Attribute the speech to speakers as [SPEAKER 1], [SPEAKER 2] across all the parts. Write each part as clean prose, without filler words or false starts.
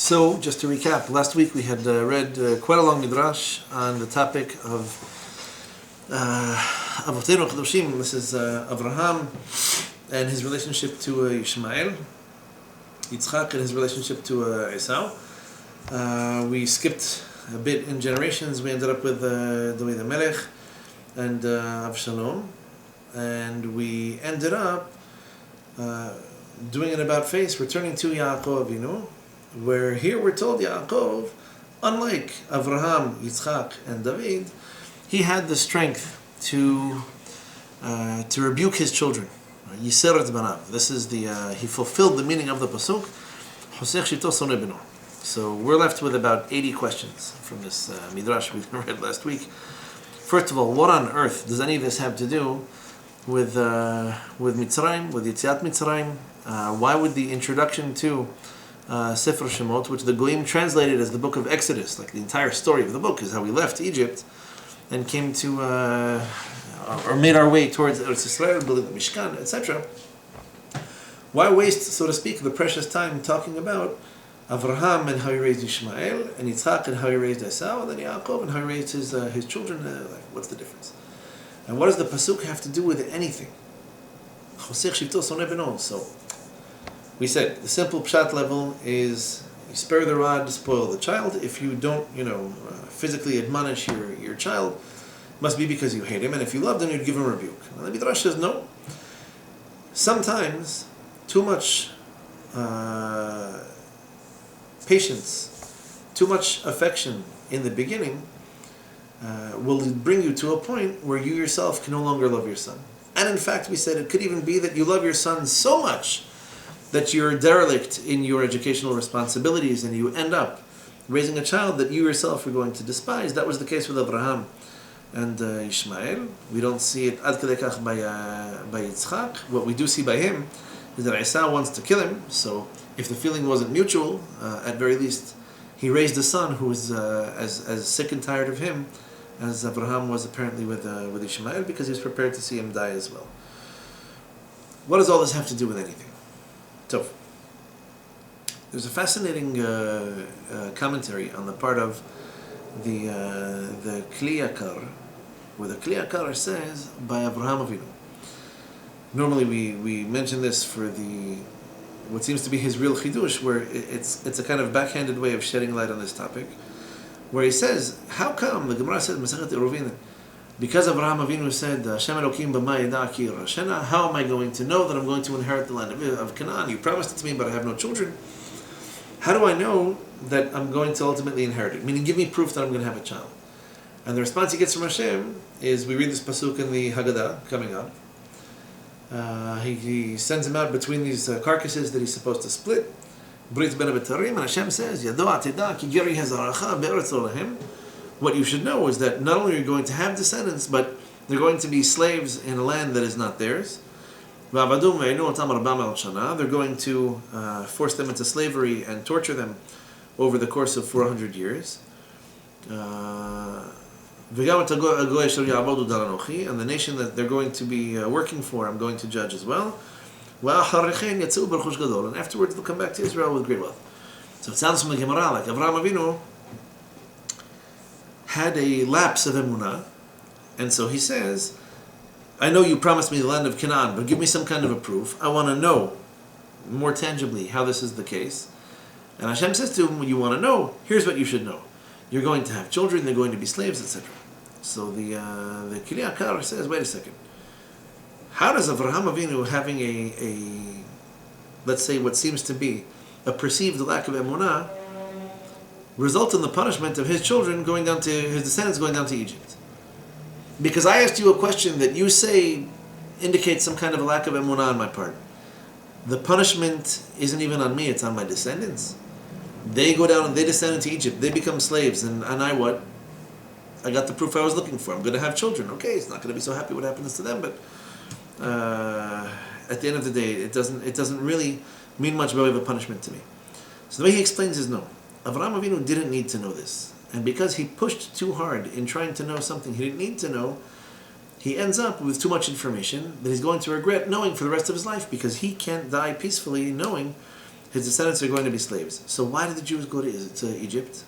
[SPEAKER 1] So, just to recap, last week we had read quite a long Midrash on the topic of Avotenu Chadoshim. This is Avraham and his relationship to Ishmael, Yitzchak and his relationship to Esau. We skipped a bit in generations. We ended up with David Melech and Avshalom, and we ended up doing an about face, returning to Yaakov Avinu, where here we're told Yaakov, unlike Avraham, Yitzchak, and David, he had the strength to rebuke his children. Yiseret banav. This is he fulfilled the meaning of the pasuk. Hosech shito soneh beno. So we're left with about 80 questions from this midrash we read last week. First of all, what on earth does any of this have to do with Mitzrayim, with Yetziat Mitzrayim? Why would the introduction to Sefer Shemot, which the Goyim translated as the book of Exodus, like the entire story of the book is how we left Egypt and came to, or made our way towards Eretz Yisrael, building the Mishkan, etc. Why waste, so to speak, the precious time talking about Avraham and how he raised Ishmael, and Yitzchak and how he raised Esau, and then Yaakov and how he raised his children? What's the difference? And what does the pasuk have to do with anything? So, we said the simple pshat level is you spare the rod, spoil the child. If you don't, physically admonish your child, it must be because you hate him, and if you loved him, you'd give him a rebuke. And the Midrash says no. Sometimes too much patience, too much affection in the beginning will bring you to a point where you yourself can no longer love your son. And in fact, we said it could even be that you love your son so much that you're derelict in your educational responsibilities and you end up raising a child that you yourself are going to despise. That was the case with Abraham and Ishmael. We don't see it ad kedei kach by Yitzchak. What we do see by him is that Esau wants to kill him, so if the feeling wasn't mutual, at very least he raised a son who was as sick and tired of him as Abraham was apparently with Ishmael, because he was prepared to see him die as well. What does all this have to do with anything? So, there's a fascinating commentary on the part of the Kli Yakar, where the Kli Yakar says by Avraham Avinu. Normally we mention this for what seems to be his real chidush, where it's a kind of backhanded way of shedding light on this topic, where he says, how come, the Gemara says, Masechet Eruvin, because Avraham Avinu said, Hashem Elokim b'ma yeda ki Rashena, how am I going to know that I'm going to inherit the land of Canaan? You promised it to me, but I have no children. How do I know that I'm going to ultimately inherit it? Meaning, give me proof that I'm going to have a child. And the response he gets from Hashem is, we read this pasuk in the Haggadah coming up. He sends him out between these carcasses that he's supposed to split. Brit ben Abetarim, and Hashem says, Yado atida ki geri hazaracha be'eretz olahem. What you should know is that not only are you going to have descendants, but they're going to be slaves in a land that is not theirs. They're going to force them into slavery and torture them over the course of 400 years. And the nation that they're going to be working for, I'm going to judge as well. And afterwards they'll come back to Israel with great wealth. So it sounds from the Gemara like Avraham Avinu had a lapse of emunah, and so he says, I know you promised me the land of Canaan, but give me some kind of a proof. I want to know more tangibly how this is the case. And Hashem says to him, you want to know, here's what you should know. You're going to have children, they're going to be slaves, etc. So the Kli Yakar says, wait a second. How does Avraham Avinu having a let's say what seems to be a perceived lack of emunah result in the punishment of his children going down to his descendants going down to Egypt? Because I asked you a question that you say indicates some kind of a lack of emunah on my part. The punishment isn't even on me, it's on my descendants. They go down and they descend into Egypt, they become slaves, and I what? I got the proof I was looking for. I'm going to have children. Okay, it's not going to be so happy what happens to them, but at the end of the day, it doesn't really mean much by way of a punishment to me. So the way he explains is no. Avraham Avinu didn't need to know this. And because he pushed too hard in trying to know something he didn't need to know, he ends up with too much information that he's going to regret knowing for the rest of his life, because he can't die peacefully knowing his descendants are going to be slaves. So why did the Jews go to Egypt?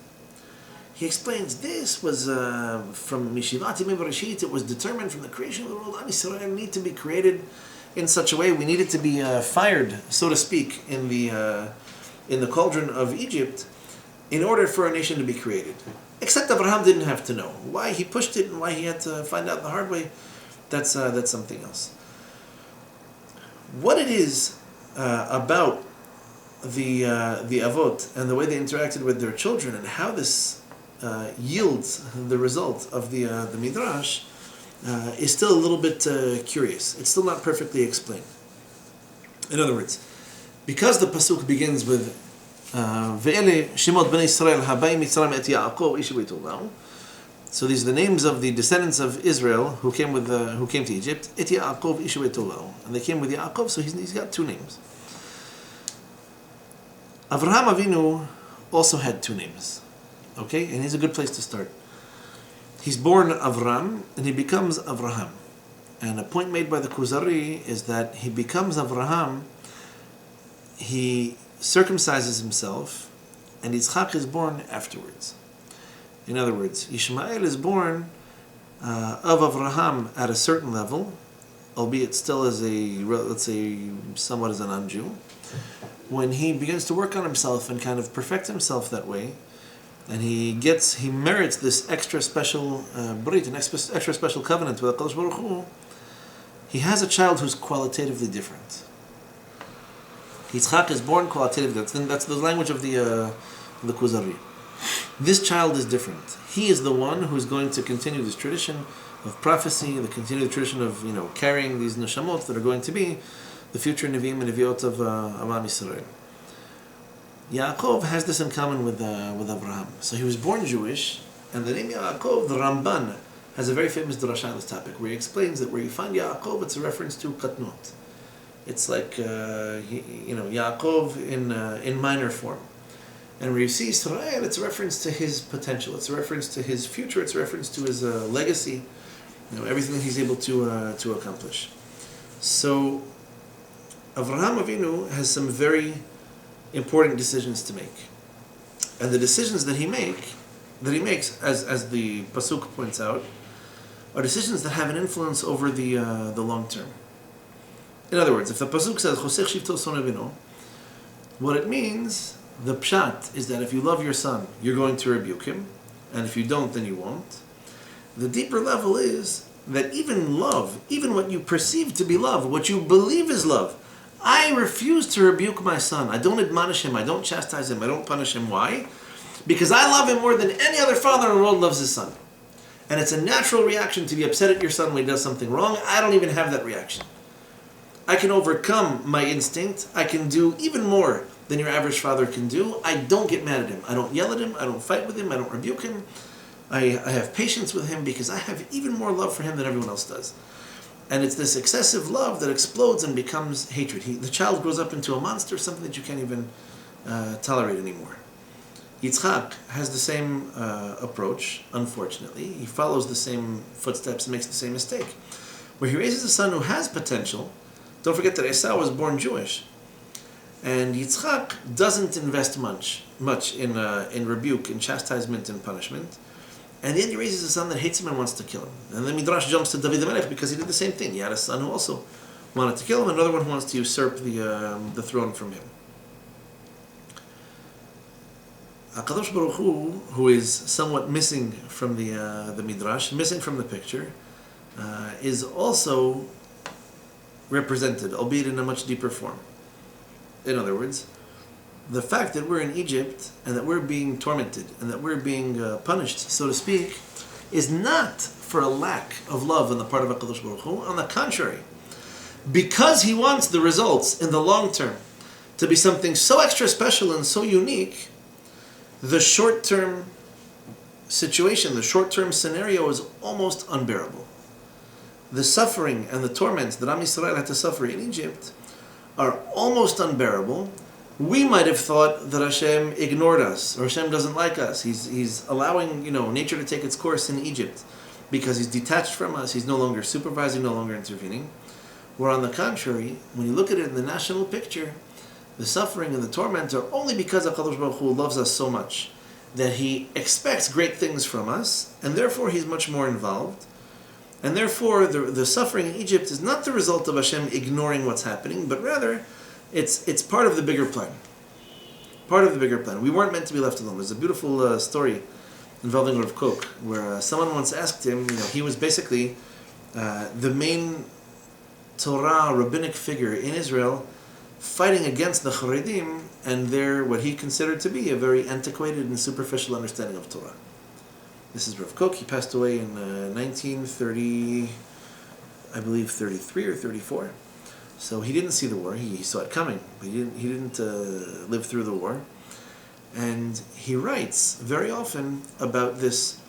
[SPEAKER 1] He explains this was from Mishivati Midrashit. It was determined from the creation of the world. Am Yisrael need to be created in such a way. We needed to be fired, so to speak, in the cauldron of Egypt, in order for a nation to be created. Except Abraham didn't have to know why he pushed it and why he had to find out the hard way. That's something else. What it is about the Avot and the way they interacted with their children and how this yields the result of the Midrash is still a little bit curious. It's still not perfectly explained. In other words, because the pasuk begins with Ve'ele Shemot Bnei Yisrael Habayim Mitzrayim Et Yaakov Ish Beitulav. So these are the names of the descendants of Israel who came to Egypt. Et Yaakov Ish Beitulav, and they came with Yaakov. So he's got two names. Avraham Avinu also had two names. Okay, and here's a good place to start. He's born Avram, and he becomes Avraham. And a point made by the Kuzari is that he becomes Avraham, he circumcises himself, and Yitzchak is born afterwards. In other words, Ishmael is born of Avraham at a certain level, albeit still as let's say, somewhat as a non-Jew. When he begins to work on himself and kind of perfect himself that way, and he merits this extra special brit, an extra special covenant with HaKadosh Baruch Hu, he has a child who's qualitatively different. Yitzchak is born qualitatively. That's the language of the Kuzari. This child is different. He is the one who is going to continue this tradition of prophecy, continue the tradition of carrying these neshamot that are going to be the future Nevi'im and Nevi'ot of Am Yisrael. Yaakov has this in common with Abraham. So he was born Jewish, and the name Yaakov, the Ramban, has a very famous drasha on this topic, where he explains that where you find Yaakov, it's a reference to Katnot. It's like Yaakov in minor form. And where you see Israel, it's a reference to his potential. It's a reference to his future. It's a reference to his legacy. Everything that he's able to accomplish. So Avraham Avinu has some very important decisions to make, and the decisions that he makes, as the pasuk points out, are decisions that have an influence over the long term. In other words, if the pasuk says Chosech Shivto Son Avinu, what it means, the pshat, is that if you love your son, you're going to rebuke him, and if you don't, then you won't. The deeper level is that even love, even what you perceive to be love, what you believe is love, I refuse to rebuke my son. I don't admonish him. I don't chastise him. I don't punish him. Why? Because I love him more than any other father in the world loves his son. And it's a natural reaction to be upset at your son when he does something wrong. I don't even have that reaction. I can overcome my instinct. I can do even more than your average father can do. I don't get mad at him. I don't yell at him. I don't fight with him. I don't rebuke him. I have patience with him because I have even more love for him than everyone else does. And it's this excessive love that explodes and becomes hatred. The child grows up into a monster, something that you can't even tolerate anymore. Yitzchak has the same approach, unfortunately. He follows the same footsteps and makes the same mistake. Where he raises a son who has potential. Don't forget that Esau was born Jewish. And Yitzchak doesn't invest much in rebuke, in chastisement, and punishment. And then he raises a son that hates him and wants to kill him. And then Midrash jumps to David HaMelech because he did the same thing. He had a son who also wanted to kill him, another one who wants to usurp the throne from him. HaKadosh Baruch Hu, who is somewhat missing from the Midrash, missing from the picture, is also represented, albeit in a much deeper form. In other words, the fact that we're in Egypt and that we're being tormented and that we're being punished, so to speak, is not for a lack of love on the part of HaKadosh Baruch Hu. On the contrary, because he wants the results in the long term to be something so extra special and so unique, the short-term situation, the short-term scenario is almost unbearable. The suffering and the torments that Am Yisrael had to suffer in Egypt are almost unbearable. We might have thought that Hashem ignored us, or Hashem doesn't like us. He's allowing nature to take its course in Egypt because he's detached from us. He's no longer supervising, no longer intervening. Where on the contrary, when you look at it in the national picture, the suffering and the torment are only because HaKadosh Baruch Hu loves us so much that He expects great things from us, and therefore He's much more involved. And therefore, the suffering in Egypt is not the result of Hashem ignoring what's happening, but rather, it's part of the bigger plan. Part of the bigger plan. We weren't meant to be left alone. There's a beautiful story involving Rav Kook, where someone once asked him, he was basically the main Torah rabbinic figure in Israel, fighting against the Haredim and their, what he considered to be a very antiquated and superficial understanding of Torah. This is Rav Kook. He passed away in 1930, I believe 33 or 34. So he didn't see the war. He saw it coming, but he didn't live through the war. And he writes very often about this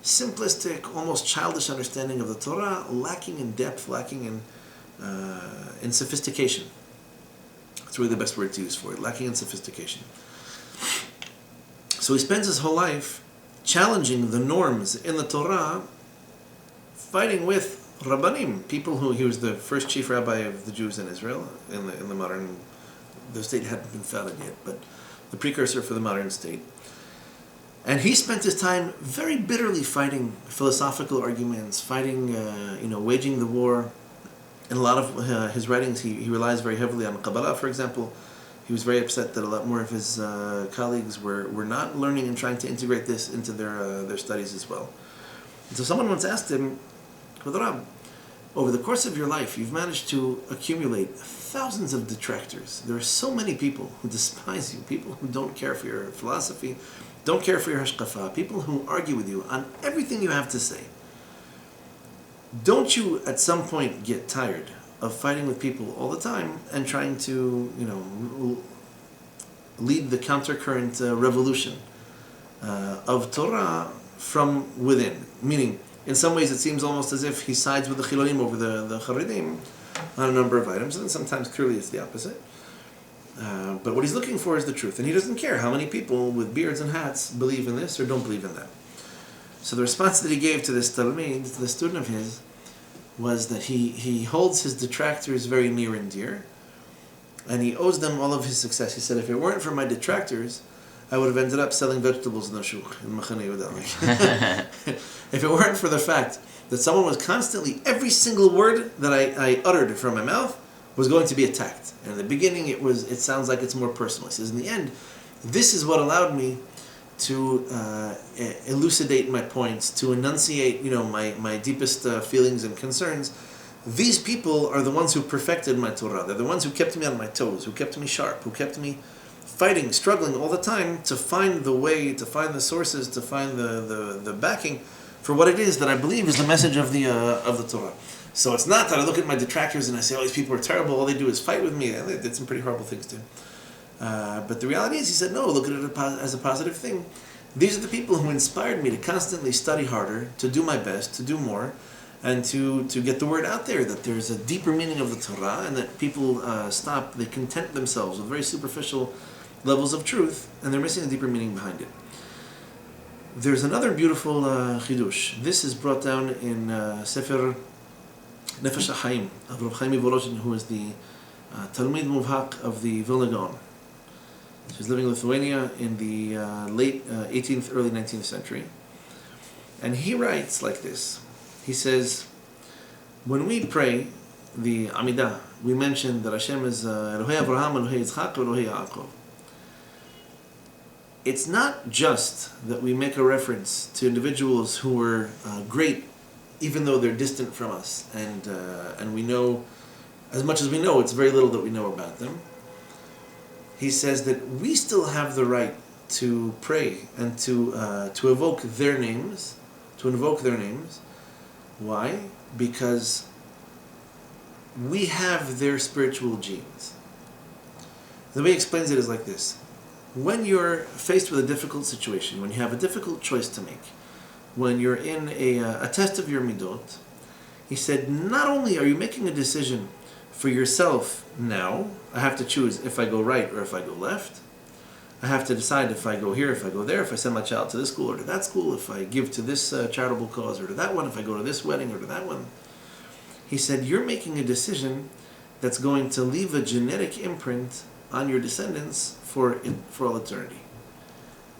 [SPEAKER 1] simplistic, almost childish understanding of the Torah, lacking in depth, lacking in sophistication. That's really the best word to use for it, lacking in sophistication. So he spends his whole life challenging the norms in the Torah, fighting with Rabbanim, people who, he was the first chief rabbi of the Jews in Israel, in the modern, the state hadn't been founded yet, but the precursor for the modern state. And he spent his time very bitterly fighting philosophical arguments, fighting, waging the war. In a lot of his writings, he relies very heavily on Kabbalah, for example. He was very upset that a lot more of his colleagues were not learning and trying to integrate this into their studies as well. And so someone once asked him, Rab, over the course of your life, you've managed to accumulate thousands of detractors. There are so many people who despise you, people who don't care for your philosophy, don't care for your hashkafa, people who argue with you on everything you have to say. Don't you at some point get tired of fighting with people all the time and trying to, lead the countercurrent revolution of Torah from within? Meaning, in some ways, it seems almost as if he sides with the Chilonim over the Haredim on a number of items, and sometimes clearly it's the opposite. But what he's looking for is the truth, and he doesn't care how many people with beards and hats believe in this or don't believe in that. So the response that he gave to this Talmid, to the student of his, was that he holds his detractors very near and dear, and he owes them all of his success. He said, if it weren't for my detractors, I would have ended up selling vegetables in the shuk, in Machane Yehuda. If it weren't for the fact that someone was constantly, every single word that I uttered from my mouth was going to be attacked. And in the beginning, it sounds like it's more personal. He says, in the end, this is what allowed me to elucidate my points, to enunciate, my deepest feelings and concerns. These people are the ones who perfected my Torah. They're the ones who kept me on my toes, who kept me sharp, who kept me fighting, struggling all the time to find the way, to find the sources, to find the backing for what it is that I believe is the message of the Torah. So it's not that I look at my detractors and I say, oh, these people are terrible, all they do is fight with me. They did some pretty horrible things too. But the reality is, he said, no, look at it as a positive thing. These are the people who inspired me to constantly study harder, to do my best, to do more, and to get the word out there that there's a deeper meaning of the Torah, and that people they content themselves with very superficial levels of truth, and they're missing a deeper meaning behind it. There's another beautiful chidush. This is brought down in Sefer Nefesh HaChaim of Rav Chaim Volozhin, who is the Talmid Muvhak of the Vilna Gaon. He was living in Lithuania in the late 18th, early 19th century. And he writes like this. He says, when we pray the Amidah, we mention that Hashem is Elohei Avraham, Elohei Yitzchak, Elohei Yaakov. It's not just that we make a reference to individuals who were great, even though they're distant from us, and we know, as much as we know, it's very little that we know about them. He says that we still have the right to pray and to evoke their names, Why? Because we have their spiritual genes. The way he explains it is like this. When you're faced with a difficult situation, when you have a difficult choice to make, when you're in a test of your midot, he said, not only are you making a decision for yourself now, I have to choose if I go right or if I go left. I have to decide if I go here, if I go there, if I send my child to this school or to that school, if I give to this charitable cause or to that one, if I go to this wedding or to that one. He said, you're making a decision that's going to leave a genetic imprint on your descendants for all eternity.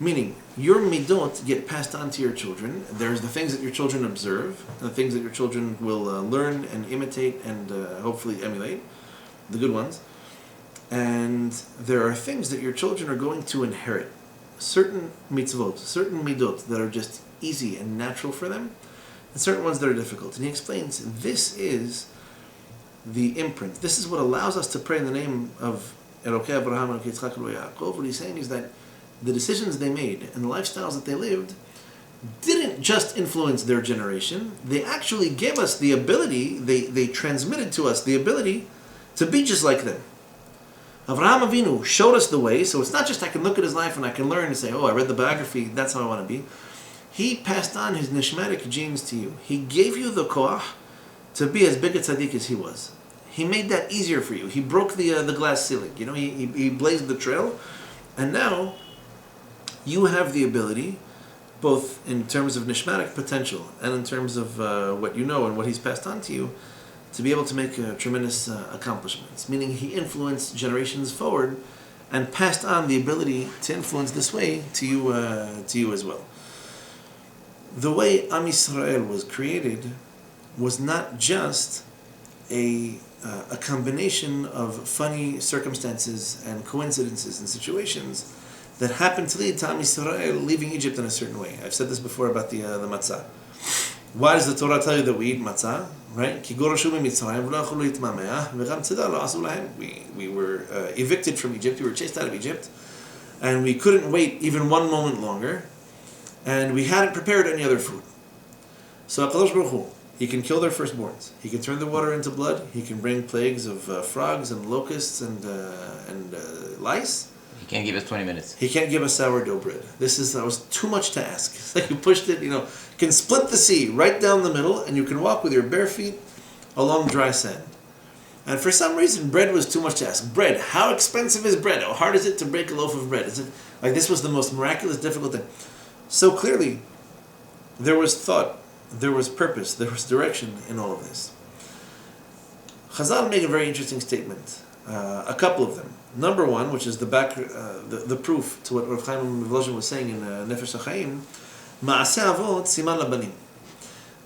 [SPEAKER 1] Meaning, your midot get passed on to your children. There's the things that your children observe, the things that your children will learn and imitate and hopefully emulate, the good ones. And there are things that your children are going to inherit. Certain mitzvot, certain midot that are just easy and natural for them, and certain ones that are difficult. And he explains, this is the imprint. This is what allows us to pray in the name of Elokei Abraham, Elokei Yitzchak, Elokei Yaakov. What he's saying is that the decisions they made and the lifestyles that they lived didn't just influence their generation. They actually gave us the ability, they transmitted to us the ability to be just like them. Avraham Avinu showed us the way, so it's not just I can look at his life and I can learn and say, oh, I read the biography, that's how I want to be. He passed on his nishmatic genes to you. He gave you the koach to be as big a tzaddik as he was. He made that easier for you. He broke the glass ceiling. You know, he blazed the trail, and now you have the ability, both in terms of nishmatic potential and in terms of what you know and what he's passed on to you, to be able to make tremendous accomplishments. Meaning he influenced generations forward and passed on the ability to influence this way to you as well. The way Am Yisrael was created was not just a combination of funny circumstances and coincidences and situations that happened to lead to Am Yisrael leaving Egypt in a certain way. I've said this before about the matzah. Why does the Torah tell you that we eat matzah? Right? We were evicted from Egypt. We were chased out of Egypt, and we couldn't wait even one moment longer, and we hadn't prepared any other food. So HaKadosh Baruch Hu, he can kill their firstborns. He can turn the water into blood. He can bring plagues of frogs and locusts and lice.
[SPEAKER 2] He can't give us 20 minutes.
[SPEAKER 1] He can't give us sourdough bread. That was too much to ask. It's like you pushed it, you can split the sea right down the middle, and you can walk with your bare feet along dry sand. And for some reason, bread was too much to ask. Bread, how expensive is bread? How hard is it to break a loaf of bread? Is it like this was the most miraculous, difficult thing? So clearly, there was thought, there was purpose, there was direction in all of this. Chazal made a very interesting statement. A couple of them. Number one, which is the proof to what Rav Chaim Volozhin was saying in Nefesh HaChaim, Ma'aseh Avot Siman Labanim.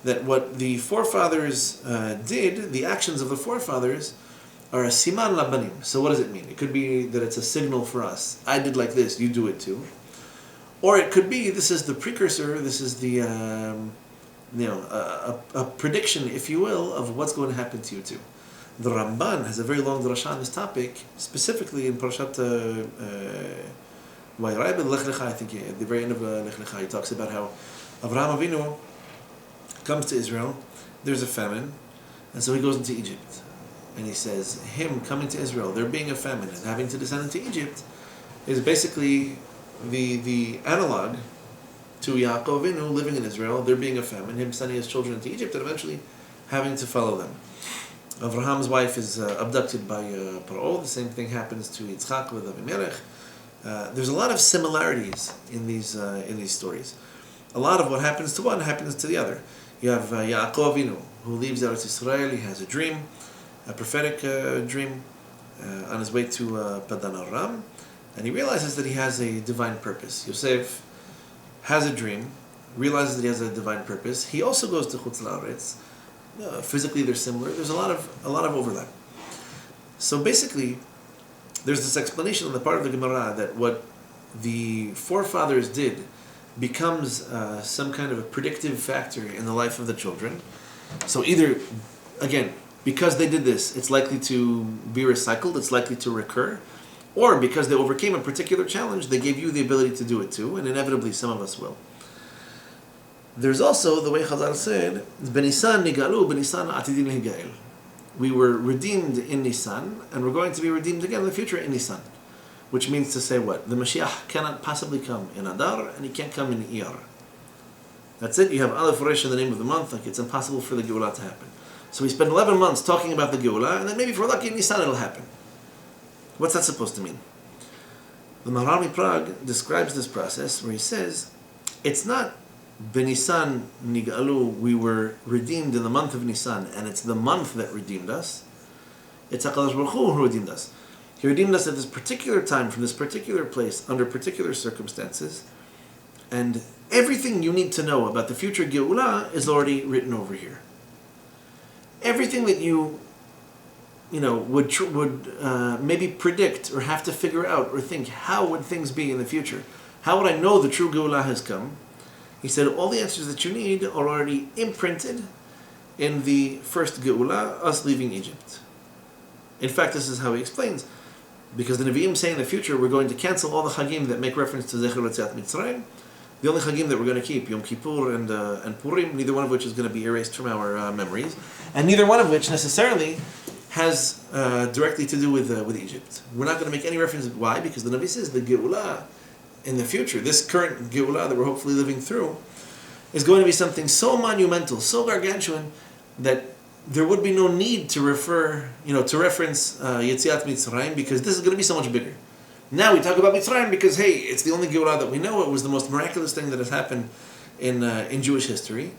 [SPEAKER 1] That what the forefathers did, the actions of the forefathers, are a siman labanim. So what does it mean? It could be that it's a signal for us. I did like this, you do it too. Or it could be this is the precursor, this is the a prediction, if you will, of what's going to happen to you too. The Ramban has a very long drasha on this topic, specifically in Parashat Vayrei Lech Lecha, I think at the very end of Lech Lecha, he talks about how Avraham Avinu comes to Israel, there's a famine, and so he goes into Egypt. And he says, him coming to Israel, there being a famine, and having to descend into Egypt, is basically the analog to Yaakov Avinu living in Israel, there being a famine, him sending his children into Egypt, and eventually having to follow them. Avraham's wife is abducted by Paro. The same thing happens to Yitzchak with Avimelech. There's a lot of similarities in these stories. A lot of what happens to one happens to the other. You have Yaakov Avinu, who leaves Eretz Yisrael. He has a dream, a prophetic dream, on his way to Padan Aram, and he realizes that he has a divine purpose. Yosef has a dream, realizes that he has a divine purpose. He also goes to Chutz La'aretz. Physically, they're similar. There's a lot of overlap. So basically, there's this explanation on the part of the Gemara that what the forefathers did becomes some kind of a predictive factor in the life of the children. So either, again, because they did this, it's likely to be recycled, it's likely to recur, or because they overcame a particular challenge, they gave you the ability to do it too, and inevitably some of us will. There's also, the way Chazal said, B'Nisan nigalu, B'Nisan atidim lehigael. We were redeemed in Nisan, and we're going to be redeemed again in the future in Nisan. Which means to say what? The Mashiach cannot possibly come in Adar, and he can't come in Iyar. That's it. You have Aleph Resh in the name of the month, like it's impossible for the Geulah to happen. So we spend 11 months talking about the Geulah, and then maybe if we're lucky in Nisan it'll happen. What's that supposed to mean? The Maharal Prague describes this process where he says, it's not B'Nisan Nigalu, we were redeemed in the month of Nisan, and it's the month that redeemed us. It's HaKadosh Baruch Hu who redeemed us. He redeemed us at this particular time, from this particular place, under particular circumstances. And everything you need to know about the future Geulah is already written over here. Everything that you would maybe predict or have to figure out or think, how would things be in the future? How would I know the true Geulah has come? He said all the answers that you need are already imprinted in the first Geulah, us leaving Egypt. In fact, this is how he explains. Because the Nevi'im say in the future, we're going to cancel all the Chagim that make reference to Zecher Yetziat Mitzrayim. The only Chagim that we're going to keep, Yom Kippur and Purim, neither one of which is going to be erased from our memories. And neither one of which necessarily has directly to do with Egypt. We're not going to make any reference. Why? Because the Navi says the Geulah in the future, this current Geulah that we're hopefully living through, is going to be something so monumental, so gargantuan, that there would be no need to reference Yetziat Mitzrayim, because this is going to be so much bigger. Now we talk about Mitzrayim because, hey, it's the only Geulah that we know. It was the most miraculous thing that has happened in Jewish history.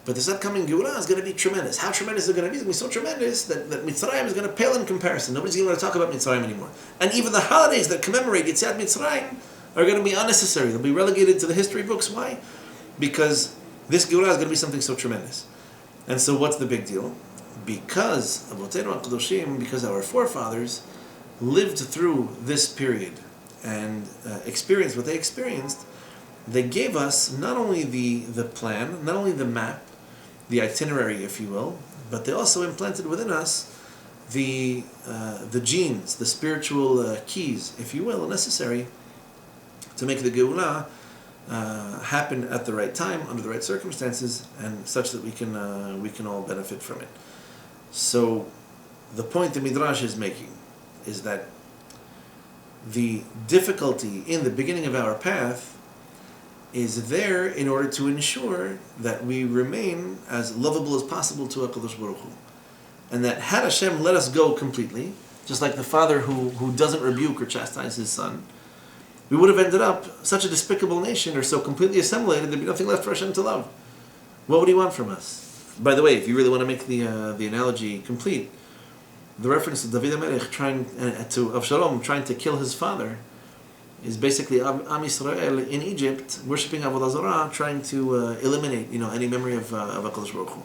[SPEAKER 1] But this upcoming Geulah is going to be tremendous. How tremendous is it going to be? It's going to be so tremendous that Mitzrayim is going to pale in comparison. Nobody's going to talk about Mitzrayim anymore. And even the holidays that commemorate Yetziat Mitzrayim are going to be unnecessary. They'll be relegated to the history books. Why? Because this Geulah is going to be something so tremendous. And so what's the big deal? Because Avotenu HaKadoshim, because our forefathers lived through this period and experienced what they experienced, they gave us not only the plan, not only the map, the itinerary, if you will, but they also implanted within us the genes, the spiritual keys, if you will, necessary to make the Geulah happen at the right time, under the right circumstances, and such that we can all benefit from it. So, the point the Midrash is making is that the difficulty in the beginning of our path is there in order to ensure that we remain as lovable as possible to HaKadosh Baruch Hu. And that had Hashem let us go completely, just like the father who doesn't rebuke or chastise his son, we would have ended up such a despicable nation, or so completely assimilated, there'd be nothing left for Hashem to love. What would he want from us? By the way, if you really want to make the analogy complete, the reference to David HaMelech to Avshalom trying to kill his father is basically Am Yisrael in Egypt worshipping Avodah Zarah, trying to eliminate any memory of HaKadosh Baruch Hu.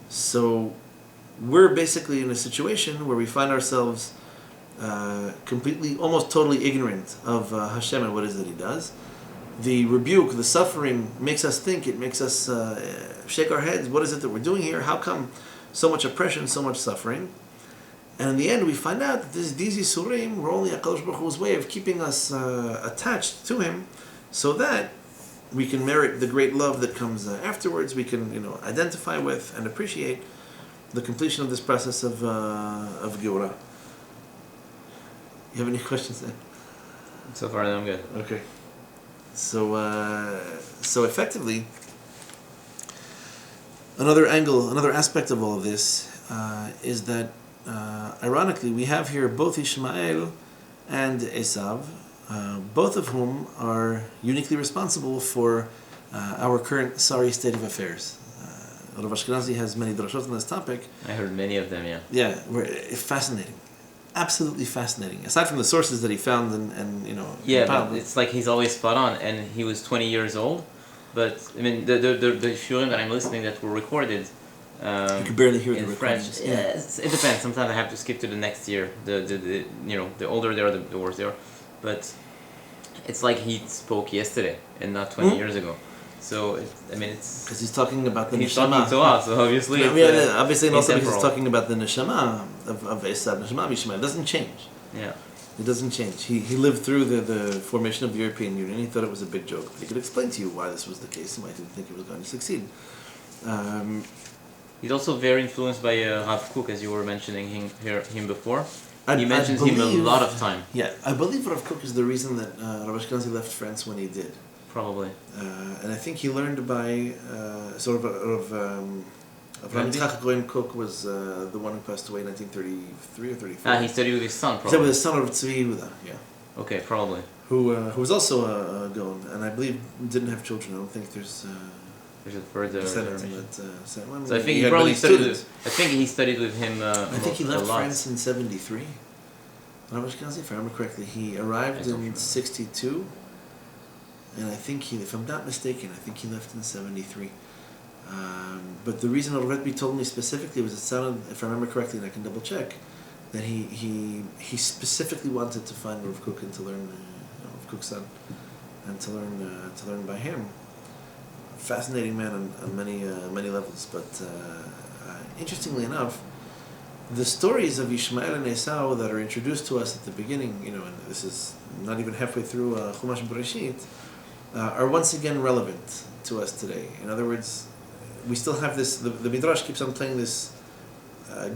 [SPEAKER 1] So we're basically in a situation where we find ourselves completely, almost totally ignorant of Hashem and what it is that He does. The rebuke, the suffering makes us think, it makes us shake our heads. What is it that we're doing here? How come so much oppression, so much suffering? And in the end, we find out that these Yisurim were only HaKadosh Baruch Hu's way of keeping us attached to Him, so that we can merit the great love that comes afterwards. We can, identify with and appreciate the completion of this process of Geulah. You have any questions there?
[SPEAKER 2] So far, I'm good.
[SPEAKER 1] Okay. So effectively, another angle, another aspect of all of this is that, ironically, we have here both Ishmael and Esav, both of whom are uniquely responsible for our current sorry state of affairs. Rav Ashkenazi has many drashot on this topic.
[SPEAKER 2] I heard many of them, yeah.
[SPEAKER 1] Yeah, fascinating. Absolutely fascinating. Aside from the sources that he found and
[SPEAKER 2] yeah, but it's like he's always spot on, and he was 20 years old. But I mean, the shurim that I'm listening that were recorded.
[SPEAKER 1] You could barely hear
[SPEAKER 2] in
[SPEAKER 1] the
[SPEAKER 2] French.
[SPEAKER 1] recordings.
[SPEAKER 2] Yeah, it depends. Sometimes I have to skip to the next year. The older they are, the worse they are. But it's like he spoke yesterday and not 20 years ago. So it's
[SPEAKER 1] because he's talking about the
[SPEAKER 2] he's
[SPEAKER 1] neshama.
[SPEAKER 2] talking to us, so obviously.
[SPEAKER 1] Obviously, and also because he's talking about the neshama of Esav, neshama of Ishmael. It doesn't change.
[SPEAKER 2] Yeah.
[SPEAKER 1] It doesn't change. He lived through the formation of the European Union. He thought it was a big joke. But he could explain to you why this was the case and why he didn't think it was going to succeed.
[SPEAKER 2] He's also very influenced by Rav Kook, as you were mentioning him before. He mentions him a lot of time.
[SPEAKER 1] Yeah, I believe Rav Kook is the reason that Rav Ashkenazi left France when he did.
[SPEAKER 2] Probably.
[SPEAKER 1] And I think he learned by Avraham Yitzchak Cohen Kook was the one who passed away in 1933 or 34.
[SPEAKER 2] He studied with his son, probably.
[SPEAKER 1] He studied with his son of Tzvi Yehuda, yeah.
[SPEAKER 2] Okay, probably.
[SPEAKER 1] Who was also a Gaon, and I believe didn't have children. I don't think there's
[SPEAKER 2] a further
[SPEAKER 1] descendants.
[SPEAKER 2] So I think he probably studied. I think he studied with him.
[SPEAKER 1] I think he left
[SPEAKER 2] a lot.
[SPEAKER 1] France in 73. Rav Ashkenazi, if I remember correctly, he arrived in 62, and I think if I'm not mistaken, I think he left in 73. But the reason Al-Retbi told me specifically was it sounded, if I remember correctly, and I can double check, that he specifically wanted to find Rav Kook and to learn Rav Kook's son, and to learn by him. Fascinating man on many levels. But interestingly enough, the stories of Ishmael and Esau that are introduced to us at the beginning, and this is not even halfway through Chumash Bereshit, are once again relevant to us today. In other words, we still have this, the Midrash keeps on playing this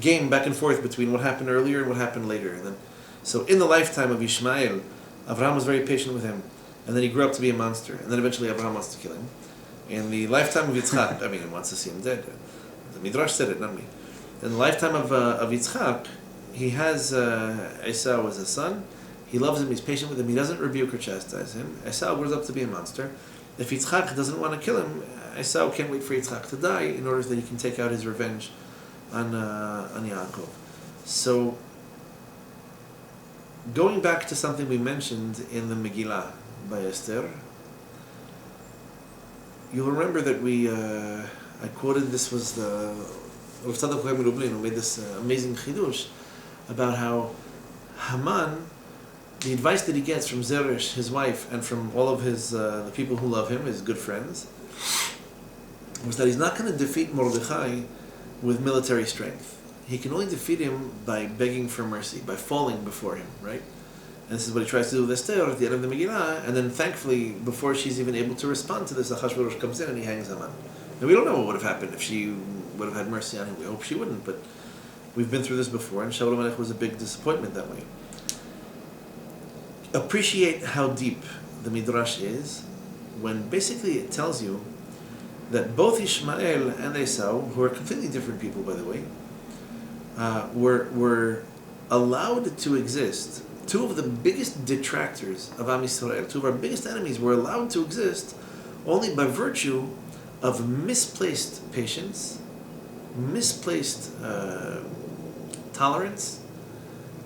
[SPEAKER 1] game back and forth between what happened earlier and what happened later. And then, so in the lifetime of Ishmael, Avraham was very patient with him, and then he grew up to be a monster, and then eventually Avraham wants to kill him. In the lifetime of Yitzchak, he wants to see him dead. The Midrash said it, not me. In the lifetime of Yitzchak, he has Esau as a son. He loves him, he's patient with him, he doesn't rebuke or chastise him. Esau grows up to be a monster. If Yitzchak doesn't want to kill him, Esau can't wait for Yitzchak to die in order that he can take out his revenge on Yaakov. So, going back to something we mentioned in the Megillah by Esther, you'll remember that I quoted, this was the Rav Tzadok Chaim Lublin who made this amazing chidush about how Haman, the advice that he gets from Zeresh, his wife, and from all of his the people who love him, his good friends, was that he's not going to defeat Mordechai with military strength. He can only defeat him by begging for mercy, by falling before him, right? And this is what he tries to do with Esther at the end of the Megillah, and then thankfully, before she's even able to respond to this, Achashverosh comes in and he hangs Haman. Now we don't know what would have happened if she would have had mercy on him. We hope she wouldn't, but we've been through this before, and Shaul HaMelech was a big disappointment that way. Appreciate how deep the Midrash is when basically it tells you that both Ishmael and Esau, who are completely different people by the way, were allowed to exist. Two of the biggest detractors of Am Yisrael, two of our biggest enemies, were allowed to exist only by virtue of misplaced patience, misplaced tolerance.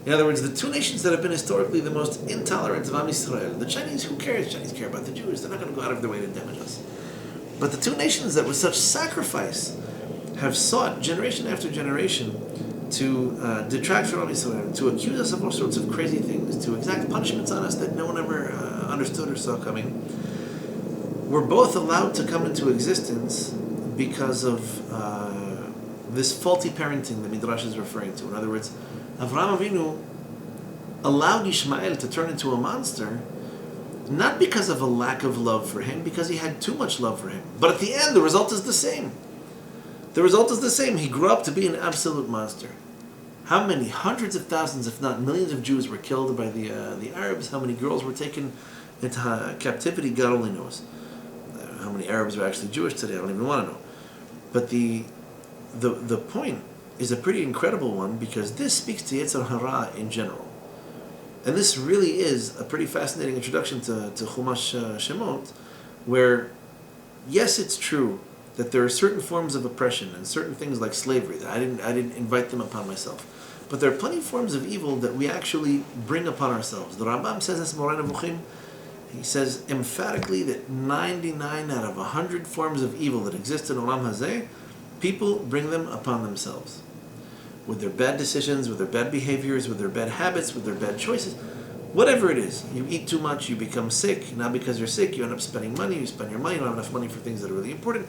[SPEAKER 1] In other words, the two nations that have been historically the most intolerant of Am Yisrael, the Chinese, who cares? Chinese care about the Jews. They're not going to go out of their way to damage us. But the two nations that with such sacrifice have sought generation after generation to detract from Am Yisrael, to accuse us of all sorts of crazy things, to exact punishments on us that no one ever understood or saw coming, were both allowed to come into existence because of this faulty parenting the Midrash is referring to. In other words, Avraham Avinu allowed Ishmael to turn into a monster, not because of a lack of love for him, because he had too much love for him. But at the end, the result is the same. The result is the same. He grew up to be an absolute monster. How many hundreds of thousands, if not millions of Jews were killed by the Arabs? How many girls were taken into captivity? God only knows. How many Arabs are actually Jewish today? I don't even want to know. But the point is a pretty incredible one, because this speaks to Yetzer Hara in general. And this really is a pretty fascinating introduction to Chumash Shemot, where, yes, it's true that there are certain forms of oppression and certain things like slavery that I didn't invite them upon myself. But there are plenty of forms of evil that we actually bring upon ourselves. The Rambam says this in Moreh Nevuchim. He says emphatically that 99 out of 100 forms of evil that exist in Olam Hazeh, people bring them upon themselves. With their bad decisions, with their bad behaviors, with their bad habits, with their bad choices. Whatever it is. You eat too much, you become sick. Now because you're sick, you end up spending money. You spend your money, you don't have enough money for things that are really important.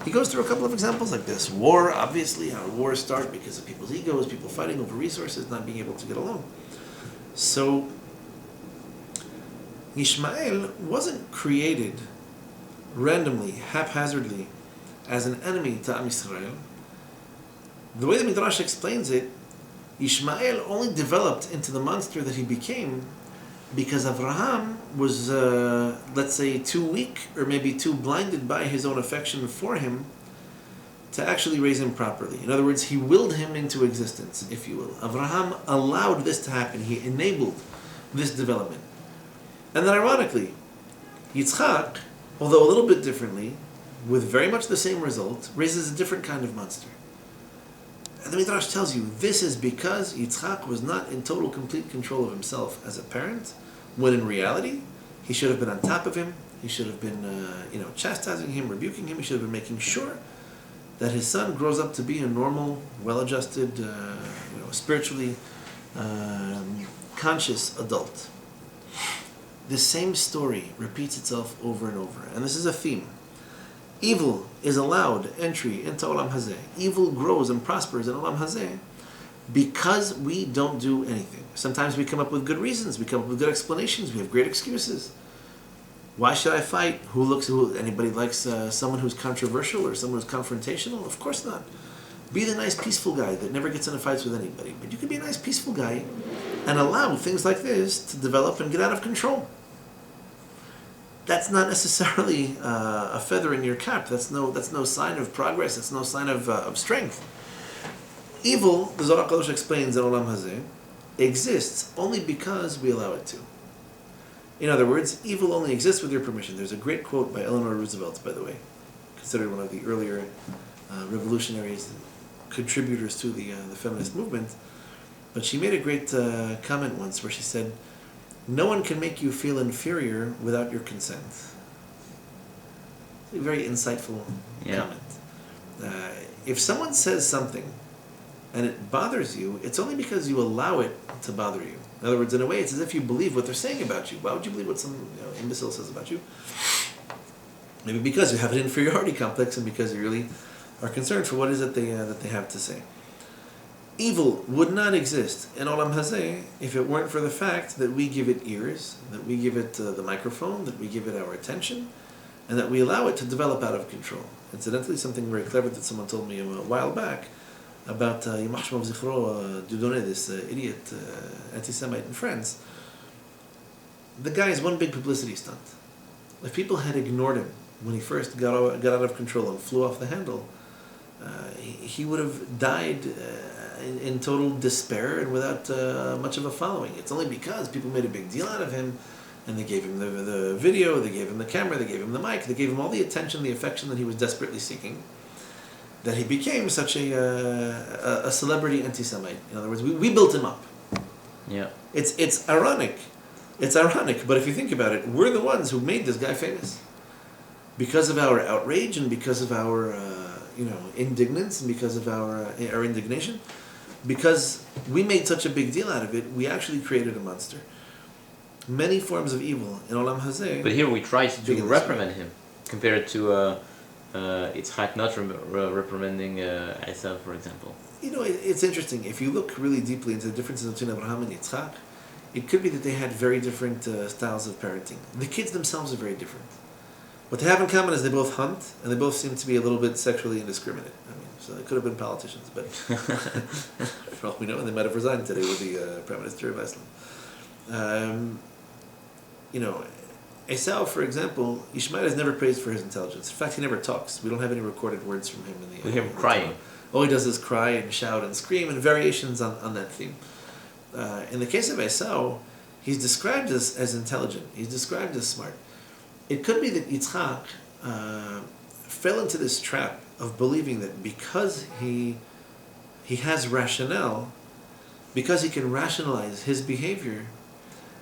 [SPEAKER 1] He goes through a couple of examples like this. War, obviously, how wars start because of people's egos, people fighting over resources, not being able to get along. So, Ishmael wasn't created randomly, haphazardly, as an enemy to Am Yisrael. The way the Midrash explains it, Ishmael only developed into the monster that he became because Avraham was, let's say, too weak or maybe too blinded by his own affection for him to actually raise him properly. In other words, he willed him into existence, if you will. Avraham allowed this to happen. He enabled this development. And then ironically, Yitzchak, although a little bit differently, with very much the same result, raises a different kind of monster. And the Midrash tells you this is because Yitzchak was not in total, complete control of himself as a parent, when in reality, he should have been on top of him. He should have been, chastising him, rebuking him. He should have been making sure that his son grows up to be a normal, well-adjusted, spiritually conscious adult. The same story repeats itself over and over, and this is a theme. Evil is allowed entry into Olam Hazeh. Evil grows and prospers in Olam Hazeh because we don't do anything. Sometimes we come up with good reasons, we come up with good explanations, we have great excuses. Why should I fight? Anybody likes someone who's controversial or someone who's confrontational? Of course not. Be the nice, peaceful guy that never gets into fights with anybody. But you can be a nice, peaceful guy and allow things like this to develop and get out of control. That's not necessarily a feather in your cap. That's no sign of progress. That's no sign of strength. Evil, the Zohar HaKadosh explains in Olam Hazeh, exists only because we allow it to. In other words, evil only exists with your permission. There's a great quote by Eleanor Roosevelt, by the way, considered one of the earlier revolutionaries, contributors to the feminist movement. But she made a great comment once where she said, "No one can make you feel inferior without your consent." It's a very insightful comment. If someone says something and it bothers you, it's only because you allow it to bother you. In other words, in a way, it's as if you believe what they're saying about you. Why would you believe what some imbecile says about you? Maybe because you have an inferiority complex and because you really are concerned for what is it that they have to say. Evil would not exist in Olam Hazeh if it weren't for the fact that we give it ears, that we give it the microphone, that we give it our attention, and that we allow it to develop out of control. Incidentally, something very clever that someone told me a while back about Yimach Shmo V'Zichro Dieudonné, this idiot anti-Semite in France. The guy is one big publicity stunt. If people had ignored him when he first got out of control and flew off the handle, he would have died in total despair and without much of a following. It's only because people made a big deal out of him, and they gave him the video, they gave him the camera, they gave him the mic, they gave him all the attention, the affection that he was desperately seeking, that he became such a celebrity anti-Semite. In other words, we built him up.
[SPEAKER 2] Yeah.
[SPEAKER 1] It's ironic. It's ironic, but if you think about it, we're the ones who made this guy famous. Because of our outrage and because of our indignance and because of our indignation, because we made such a big deal out of it, we actually created a monster. Many forms of evil in Olam Hazeh.
[SPEAKER 2] But here we try to reprimand him, compared to Yitzchak not reprimanding Esau, for example.
[SPEAKER 1] It's interesting. If you look really deeply into the differences between Abraham and Yitzchak, it could be that they had very different styles of parenting. The kids themselves are very different. What they have in common is they both hunt, and they both seem to be a little bit sexually indiscriminate. So they could have been politicians, but for all we know, they might have resigned today with the Prime Minister of Iceland. Esau, for example, Ishmael is never praised for his intelligence. In fact, he never talks. We don't have any recorded words from him.
[SPEAKER 2] We hear him crying.
[SPEAKER 1] All he does is cry and shout and scream, and variations on that theme. In the case of Esau, he's described as intelligent. He's described as smart. It could be that Yitzchak fell into this trap of believing that because he has rationale, because he can rationalize his behavior,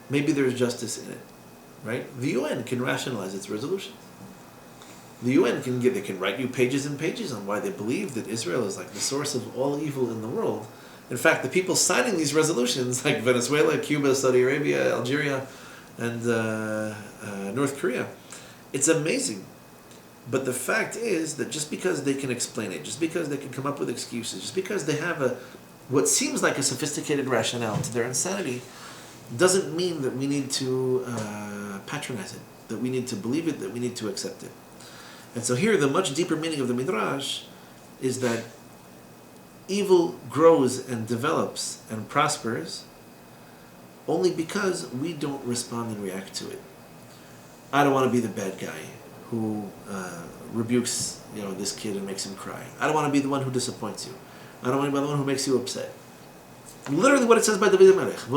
[SPEAKER 1] maybe there's justice in it, right? The UN can rationalize its resolutions. The UN can write you pages and pages on why they believe that Israel is like the source of all evil in the world. In fact, the people signing these resolutions, like Venezuela, Cuba, Saudi Arabia, Algeria, and North Korea, it's amazing. But the fact is that just because they can explain it, just because they can come up with excuses, just because they have what seems like a sophisticated rationale to their insanity, doesn't mean that we need to patronize it, that we need to believe it, that we need to accept it. And so here, the much deeper meaning of the Midrash is that evil grows and develops and prospers only because we don't respond and react to it. I don't want to be the bad guy who rebukes this kid and makes him cry. I don't want to be the one who disappoints you. I don't want to be the one who makes you upset. Literally what it says by David HaMelech.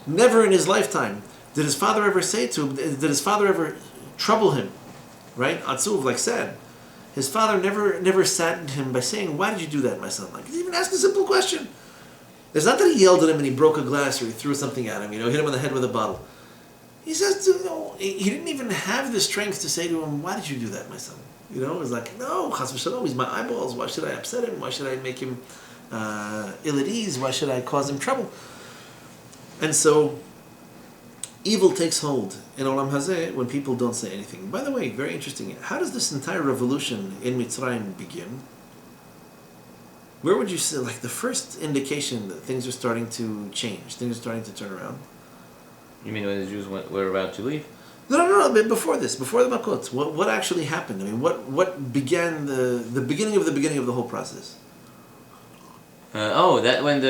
[SPEAKER 1] Never in his lifetime did his father ever say to him, did his father ever trouble him, right? Atzuv, like sad. his father never saddened him by saying, "Why did you do that, my son?" Like, he even asked a simple question. It's not that he yelled at him and he broke a glass or he threw something at him, hit him on the head with a bottle. He says, he didn't even have the strength to say to him, "Why did you do that, my son?" It was like, no, chas v'shalom, he's my eyeballs. Why should I upset him? Why should I make him ill at ease? Why should I cause him trouble? And so, evil takes hold in Olam Hazeh when people don't say anything. By the way, very interesting. How does this entire revolution in Mitzrayim begin? Where would you say, like, the first indication that things are starting to change, things are starting to turn around?
[SPEAKER 2] You mean when the Jews were about to leave?
[SPEAKER 1] No. But before this, before the Makot, what actually happened? I mean, what began the beginning of the whole process?
[SPEAKER 2] That when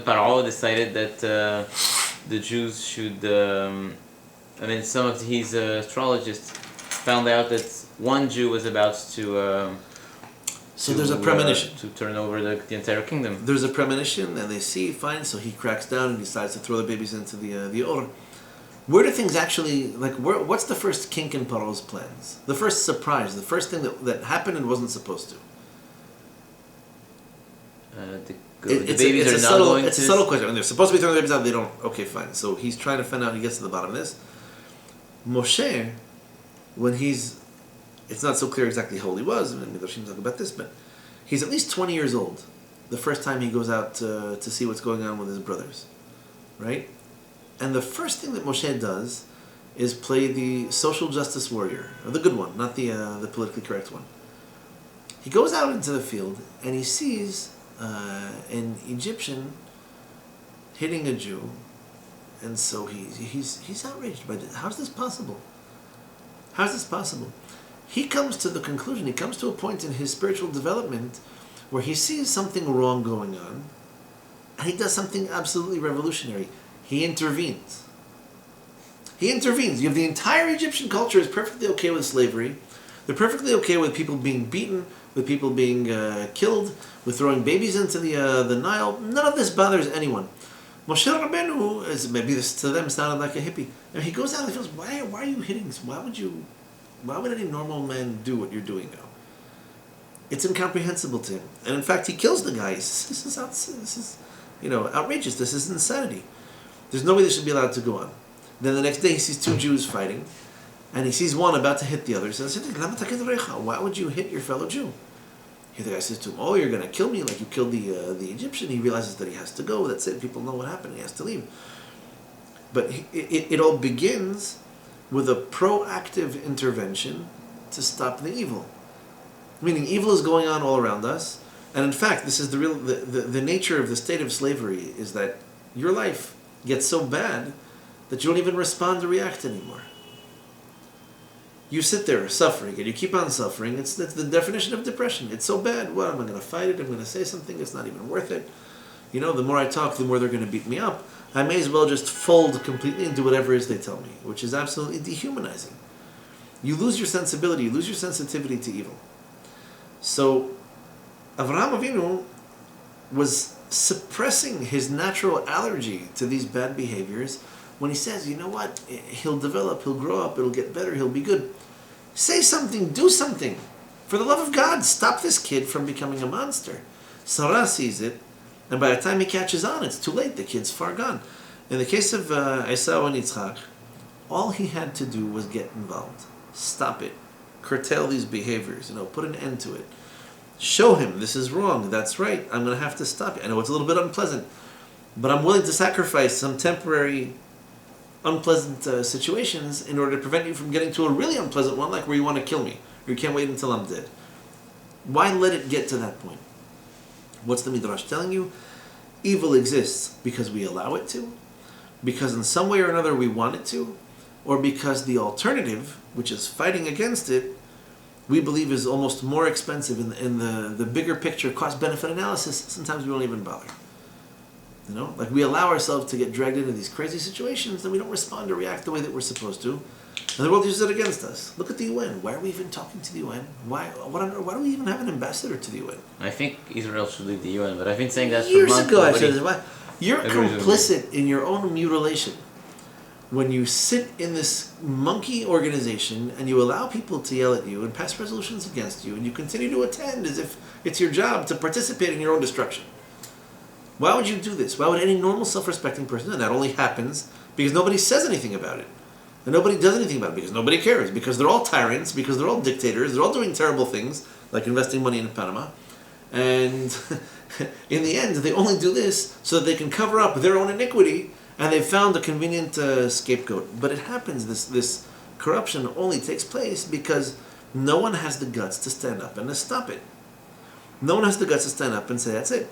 [SPEAKER 2] Paro decided that the Jews should. Some of his astrologists found out that one Jew was about to.
[SPEAKER 1] So there's a premonition
[SPEAKER 2] to turn over the entire kingdom.
[SPEAKER 1] There's a premonition, and they see, fine. So he cracks down and decides to throw the babies into the Or. Where do things actually, what's the first kink in Paro's plans? The first surprise, the first thing that happened and wasn't supposed to?
[SPEAKER 2] The babies are not going to...
[SPEAKER 1] It's a subtle question. I mean, they're supposed to be throwing the babies out, they don't. Okay, fine. So he's trying to find out, he gets to the bottom of this. Moshe, when it's not so clear exactly how old he was, and Midrash Shemot talk about this, but he's at least 20 years old the first time he goes out to see what's going on with his brothers, right? And the first thing that Moshe does is play the social justice warrior, or the good one, not the politically correct one. He goes out into the field and he sees an Egyptian hitting a Jew, and so he's outraged by this. How's this possible? How's this possible? He comes to the conclusion, he comes to a point in his spiritual development where he sees something wrong going on, and he does something absolutely revolutionary. He intervenes. You have the entire Egyptian culture is perfectly okay with slavery. They're perfectly okay with people being beaten, with people being killed, with throwing babies into the Nile. None of this bothers anyone. Moshe Rabbeinu, maybe this to them sounded like a hippie. And he goes out and he feels, why are you hitting? Why would any normal man do what you're doing now? It's incomprehensible to him. And in fact, he kills the guy. This is outrageous. This is insanity. There's no way this should be allowed to go on. Then the next day he sees two Jews fighting, and he sees one about to hit the other. He says, "Why would you hit your fellow Jew?" Here the guy says to him, "Oh, you're going to kill me like you killed the Egyptian." He realizes that he has to go. That's it. People know what happened. He has to leave. But it all begins with a proactive intervention to stop the evil. Meaning evil is going on all around us. And in fact, this is the nature of the state of slavery is that your life gets so bad that you don't even respond or react anymore. You sit there suffering, and you keep on suffering. It's the definition of depression. It's so bad. Well, am I going to fight it? I'm going to say something. It's not even worth it. The more I talk, the more they're going to beat me up. I may as well just fold completely and do whatever it is they tell me, which is absolutely dehumanizing. You lose your sensibility. You lose your sensitivity to evil. So, Avraham Avinu was suppressing his natural allergy to these bad behaviors when he says, you know what, he'll develop, he'll grow up, it'll get better, he'll be good. Say something, do something. For the love of God, stop this kid from becoming a monster. Sarah sees it, and by the time he catches on, it's too late, the kid's far gone. In the case of Esau and Yitzchak, all he had to do was get involved. Stop it. Curtail these behaviors, put an end to it. Show him this is wrong, that's right, I'm going to have to stop it. I know it's a little bit unpleasant, but I'm willing to sacrifice some temporary unpleasant situations in order to prevent you from getting to a really unpleasant one, like where you want to kill me, or you can't wait until I'm dead. Why let it get to that point? What's the Midrash telling you? Evil exists because we allow it to, because in some way or another we want it to, or because the alternative, which is fighting against it, we believe is almost more expensive in the bigger picture cost-benefit analysis. Sometimes we don't even bother. We allow ourselves to get dragged into these crazy situations and we don't respond or react the way that we're supposed to. And the world uses it against us. Look at the UN. Why are we even talking to the UN? Why do we even have an ambassador to the UN?
[SPEAKER 2] I think Israel should leave the UN, but I've been saying that
[SPEAKER 1] years
[SPEAKER 2] for months.
[SPEAKER 1] Ago, I said, you're complicit in your own mutilation. when you sit in this monkey organization and you allow people to yell at you and pass resolutions against you and you continue to attend as if it's your job to participate in your own destruction. Why would you do this? Why would any normal self-respecting person? And that only happens because nobody says anything about it. And nobody does anything about it because nobody cares. Because they're all tyrants, because they're all dictators, they're all doing terrible things, like investing money in Panama. And in the end, they only do this so that they can cover up their own iniquity, and they've found a convenient scapegoat. But it happens, this corruption only takes place because no one has the guts to stand up and to stop it. No one has the guts to stand up and say, that's it.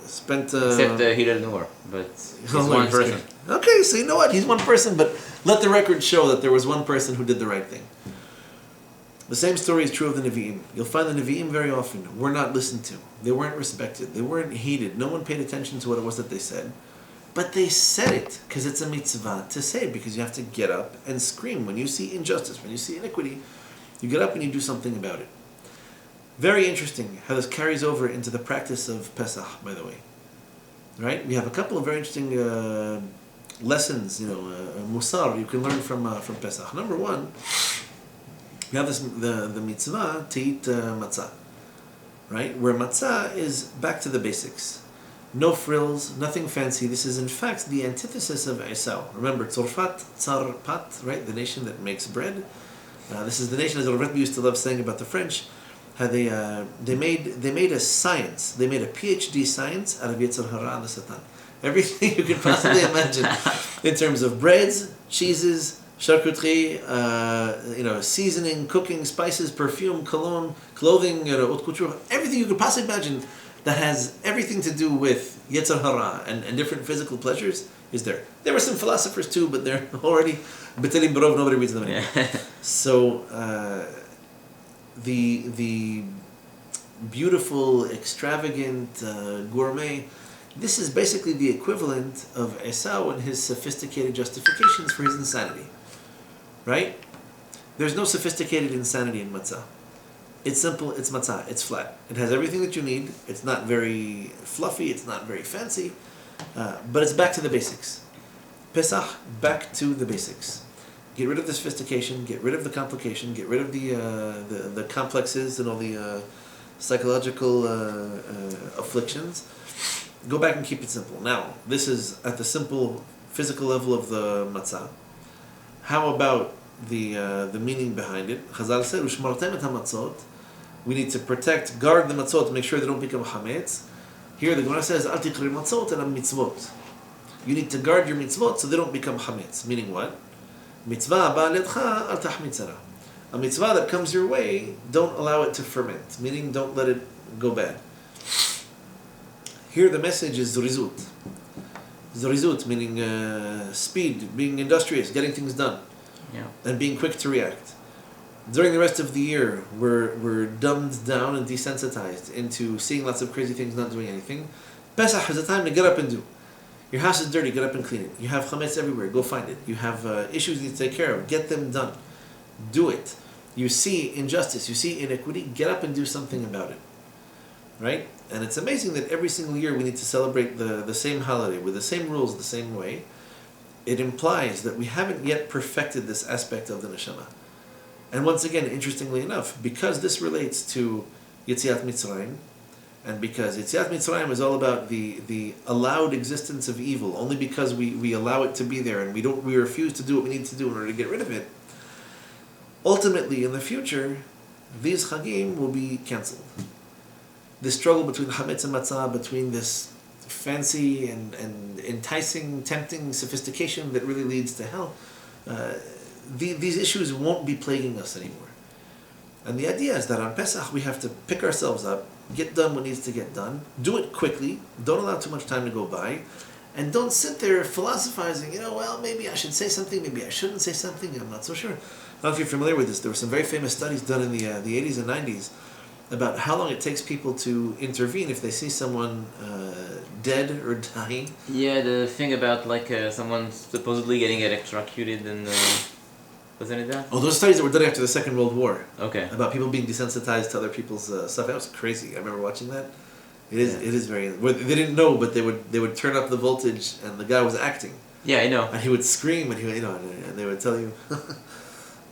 [SPEAKER 1] Except
[SPEAKER 2] he doesn't know, but he's one person.
[SPEAKER 1] Okay, so you know what? He's one person, but let the record show that there was one person who did the right thing. The same story is true of the Nevi'im. You'll find the Nevi'im very often were not listened to. They weren't respected. They weren't heeded. No one paid attention to what it was that they said. But they said it because it's a mitzvah to say it, because you have to get up and scream. When you see injustice, when you see iniquity, you get up and you do something about it. Very interesting how this carries over into the practice of Pessah, by the way. Right? We have a couple of very interesting lessons, musar you can learn from Pessah. Number one, you have the mitzvah to eat matzah, right? Where matzah is back to the basics. No frills, nothing fancy. This is in fact the antithesis of Esau. Remember, Tzorfat, Tzarpat, right? The nation that makes bread. This is the nation, as Rebbe used to love saying about the French, how they made a science. They made a PhD science out of Yetzer Hara and the Satan. Everything you could possibly imagine in terms of breads, cheeses, charcuterie, seasoning, cooking, spices, perfume, cologne, clothing, haute couture, everything you could possibly imagine that has everything to do with Yetzer Hara and different physical pleasures is there. There were some philosophers too, but they're already betelim barov, nobody reads them anymore. Yeah. So the beautiful, extravagant, gourmet, this is basically the equivalent of Esau and his sophisticated justifications for his insanity. Right? There's no sophisticated insanity in matzah. It's simple, it's matzah, it's flat. It has everything that you need. It's not very fluffy, it's not very fancy, but it's back to the basics. Pesach, back to the basics. Get rid of the sophistication, get rid of the complication, get rid of the complexes and all the psychological afflictions. Go back and keep it simple. Now, this is at the simple physical level of the matzah. How about the meaning behind it? Chazal said, "Ushmartem et hamatzot." We need to protect, guard the matzot to make sure they don't become chametz. Here the Gemara says, "Al tikri matzot ela mitzvot." You need to guard your mitzvot so they don't become chametz. Meaning what? Mitzvah ba ledcha al tahmitzara. A mitzvah that comes your way, don't allow it to ferment. Meaning, don't let it go bad. Here the message is zorizut. Zorizut meaning speed, being industrious, getting things done, and being quick to react. During the rest of the year, we're dumbed down and desensitized into seeing lots of crazy things, not doing anything. Pesach is a time to get up and do. Your house is dirty, get up and clean it. You have chametz everywhere, go find it. You have issues you need to take care of, get them done. Do it. You see injustice, you see iniquity, get up and do something about it. Right? And it's amazing that every single year we need to celebrate the same holiday with the same rules, the same way. It implies that we haven't yet perfected this aspect of the neshama. And once again, interestingly enough, because this relates to Yetziat Mitzrayim, and because Yetziat Mitzrayim is all about the allowed existence of evil, only because we allow it to be there and we refuse to do what we need to do in order to get rid of it, ultimately in the future, these chagim will be cancelled. This struggle between chametz and matzah, between this fancy and enticing, tempting sophistication that really leads to hell, these issues won't be plaguing us anymore. And the idea is that on Pesach we have to pick ourselves up, get done what needs to get done, do it quickly, don't allow too much time to go by, and don't sit there philosophizing, well, maybe I should say something, maybe I shouldn't say something, I'm not so sure. I don't know if you're familiar with this. There were some very famous studies done in the 80s and 90s about how long it takes people to intervene if they see someone dead or dying. Yeah,
[SPEAKER 2] the thing about someone supposedly getting electrocuted and wasn't it that?
[SPEAKER 1] Oh, those studies that were done after the Second World War.
[SPEAKER 2] Okay.
[SPEAKER 1] About people being desensitized to other people's stuff. That was crazy. I remember watching that. It is very. They didn't know, but they would turn up the voltage, and the guy was acting.
[SPEAKER 2] Yeah, I know.
[SPEAKER 1] And he would scream, and he would, and they would tell you,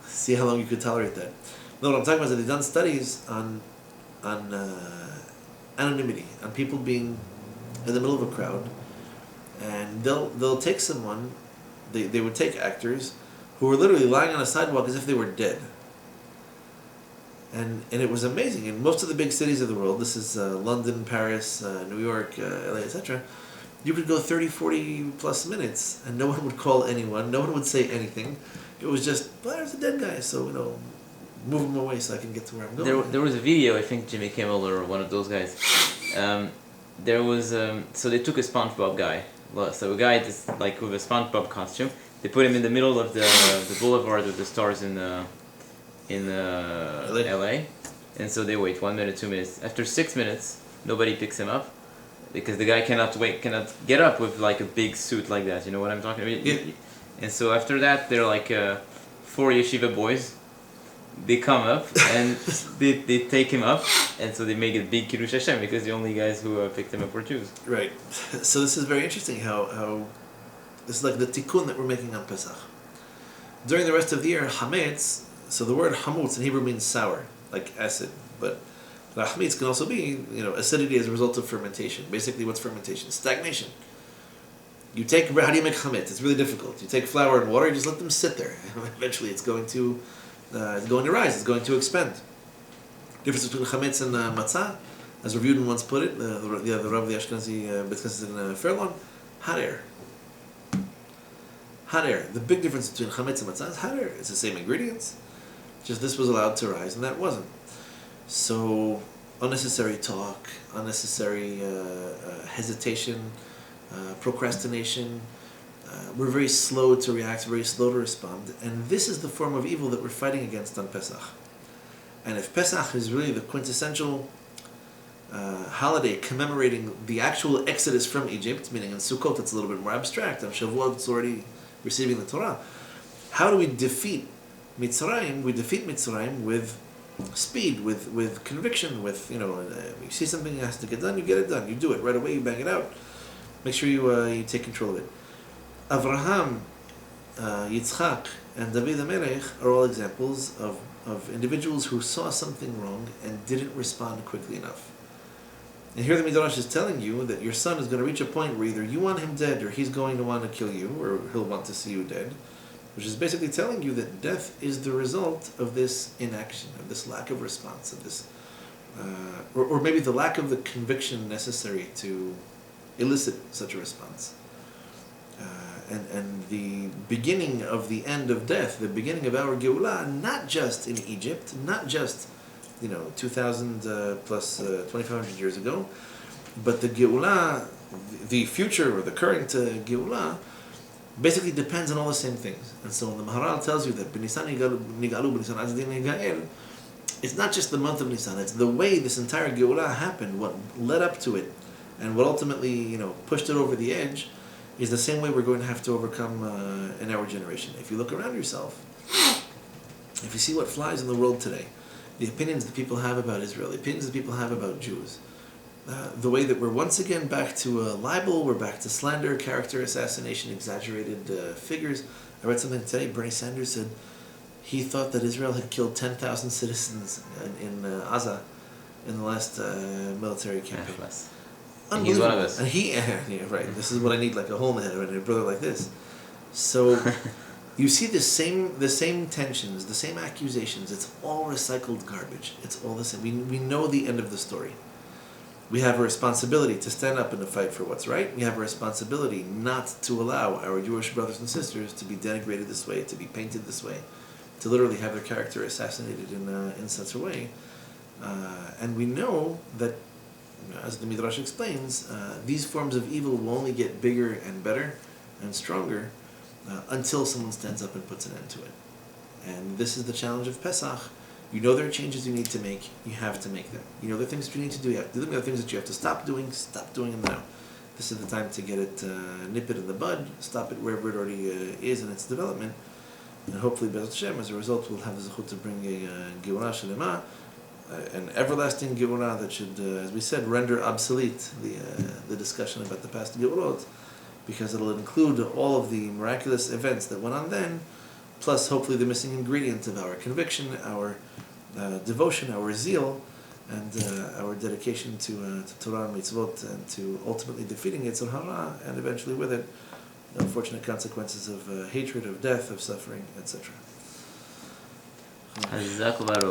[SPEAKER 1] see how long you could tolerate that. No, what I'm talking about is that they've done studies on anonymity, on people being in the middle of a crowd, and they'll take someone, they would take actors who were literally lying on a sidewalk as if they were dead. And it was amazing. In most of the big cities of the world, this is London, Paris, New York, LA, etc., you could go 30, 40 plus minutes and no one would call anyone, no one would say anything. It was just, well, there's a dead guy, so, move him away so I can get to where I'm going.
[SPEAKER 2] There was a video, I think Jimmy Kimmel or one of those guys. There was so they took a SpongeBob guy. Well, so a guy that's like with a SpongeBob costume. They put him in the middle of the boulevard with the stars in LA. And so they wait 1 minute, 2 minutes. After 6 minutes, nobody picks him up because the guy cannot get up with like a big suit like that. You know what I'm talking about?
[SPEAKER 1] Yeah.
[SPEAKER 2] And so after that, they're like 4 yeshiva boys. They come up and they take him up, and so they make a big Kiddush Hashem because the only guys who picked him up were Jews.
[SPEAKER 1] Right. So this is very interesting how this is like the tikkun that we're making on Pesach. During the rest of the year, hametz, so the word hamutz in Hebrew means sour, like acid, but hametz can also be, acidity as a result of fermentation. Basically, what's fermentation? Stagnation. How do you make chametz? It's really difficult. You take flour and water, you just let them sit there. Eventually it's going to rise, it's going to expand. Difference between chametz and matzah, as Rav Yudin once put it, the Rav of the Ashkenazi Beit Knesset in Fairlawn, hot air. Hot air. The big difference between chametz and matzah is hot air. It's the same ingredients, just this was allowed to rise and that wasn't. So unnecessary talk, unnecessary hesitation, procrastination. We're very slow to react, very slow to respond, and this is the form of evil that we're fighting against on Pesach. And if Pesach is really the quintessential holiday commemorating the actual exodus from Egypt, meaning in Sukkot it's a little bit more abstract, on Shavuot it's already receiving the Torah. How do we defeat Mitzrayim? We defeat Mitzrayim with speed, with conviction, with, you see something that has to get done, you get it done. You do it right away, you bang it out. Make sure you take control of it. Avraham, Yitzchak, and David HaMelech are all examples of individuals who saw something wrong and didn't respond quickly enough. And here the Midrash is telling you that your son is going to reach a point where either you want him dead or he's going to want to kill you or he'll want to see you dead, which is basically telling you that death is the result of this inaction, of this lack of response, of this, or maybe the lack of the conviction necessary to elicit such a response. And the beginning of the end of death, the beginning of our Geulah, not just in Egypt, not just 2,000 plus 2,500 years ago, but the Geulah, the future or the current Geulah, basically depends on all the same things. And so when the Maharal tells you that B'Nisan Nigalu, B'Nisan Azdin Nigael, it's not just the month of Nisan, it's the way this entire Geulah happened, what led up to it, and what ultimately pushed it over the edge, is the same way we're going to have to overcome in our generation. If you look around yourself, if you see what flies in the world today, the opinions that people have about Israel, the opinions that people have about Jews, the way that we're once again back to libel, we're back to slander, character assassination, exaggerated figures. I read something today, Bernie Sanders said he thought that Israel had killed 10,000 citizens in Gaza in the last military campaign.
[SPEAKER 2] And he's one of us.
[SPEAKER 1] And right. This is what I need, like a hole in the head, right? A brother like this. So you see the same tensions, the same accusations. It's all recycled garbage. It's all the same. We know the end of the story. We have a responsibility to stand up and to fight for what's right. We have a responsibility not to allow our Jewish brothers and sisters to be denigrated this way, to be painted this way, to literally have their character assassinated in such a way. And we know that, as the Midrash explains, these forms of evil will only get bigger and better and stronger until someone stands up and puts an end to it. And this is the challenge of Pesach. You know there are changes you need to make, you have to make them. You know there are things that you need to do, you have to do them. There are things that you have to stop doing them now. This is the time to get it, nip it in the bud, stop it wherever it already is in its development. And hopefully, Be'ez Hashem, as a result, we'll have the zechut to bring a Geulah Shlema, an everlasting Geulah that should, as we said, render obsolete the discussion about the past Geulot, because it'll include all of the miraculous events that went on then, plus hopefully the missing ingredient of our conviction, our devotion, our zeal, and our dedication to Torah and mitzvot, and to ultimately defeating Yetzer Hara, and eventually with it, the unfortunate consequences of hatred, of death, of suffering, etc.